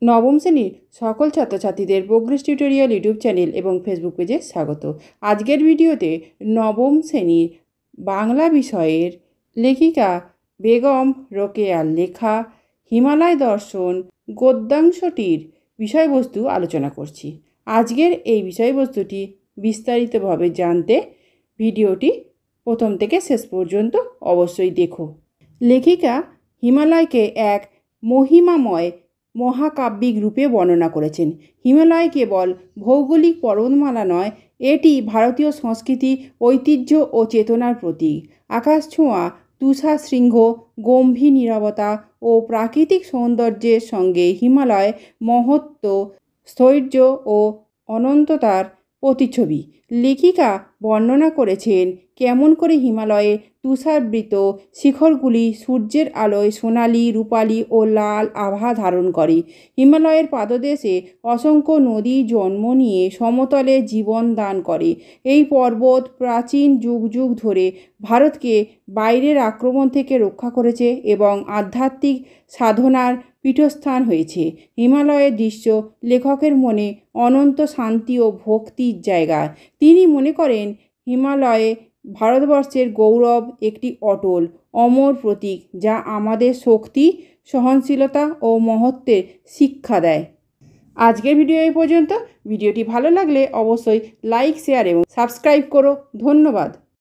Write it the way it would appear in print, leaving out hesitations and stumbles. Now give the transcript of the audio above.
নবম শ্রেণীর সকল ছাত্রছাত্রীদের প্রোগ্রেস টিউটোরিয়াল ইউটিউব চ্যানেল এবং ফেসবুক পেজে স্বাগত। আজকের ভিডিওতে নবম শ্রেণীর বাংলা বিষয়ের লেখিকা বেগম রোকেয়ার লেখা হিমালয় দর্শন গদ্যাংশটির বিষয়বস্তু আলোচনা করছি। আজকের এই বিষয়বস্তুটি বিস্তারিতভাবে জানতে ভিডিওটি প্রথম থেকে শেষ পর্যন্ত অবশ্যই দেখো। লেখিকা হিমালয়কে এক মহিমাময় মহাকাব্যিক রূপে বর্ণনা করেছেন। হিমালয় কেবল ভৌগোলিক পর্বতমালা নয়, এটি ভারতীয় সংস্কৃতি, ঐতিহ্য ও চেতনার প্রতীক। আকাশছোঁয়া তুষার শৃঙ্গ, গম্ভীর নীরবতা ও প্রাকৃতিক সৌন্দর্যের সঙ্গে হিমালয় মহত্ব, স্থৈর্য ও অনন্ততার প্রতিচ্ছবি। লেখিকা বর্ণনা করেছেন কেমন করে হিমালয়ে তুষারাবৃত শিখরগুলি সূর্যের আলোয় সোনালি, রূপালি ও লাল আভা ধারণ করে। হিমালয়ের পাদদেশে অসংখ্য নদী জন্ম নিয়ে সমতলে জীবন দান করে। এই পর্বত প্রাচীন যুগ যুগ ধরে ভারতকে বাইরের আক্রমণ থেকে রক্ষা করেছে এবং আধ্যাত্মিক সাধনার পীঠস্থান হয়েছে। হিমালয়ের দৃশ্য লেখকের মনে অনন্ত শান্তি ও ভক্তির জায়গা। তিনি মনে করেন হিমালয়ে ভারতবর্ষের গৌরব, একটি অটল অমর প্রতীক যা আমাদের শক্তি, সহনশীলতা ও মহত্বের শিক্ষা দেয়। আজকের ভিডিও এই পর্যন্ত। ভিডিওটি ভালো লাগলে অবশ্যই লাইক, শেয়ার এবং সাবস্ক্রাইব করো। ধন্যবাদ।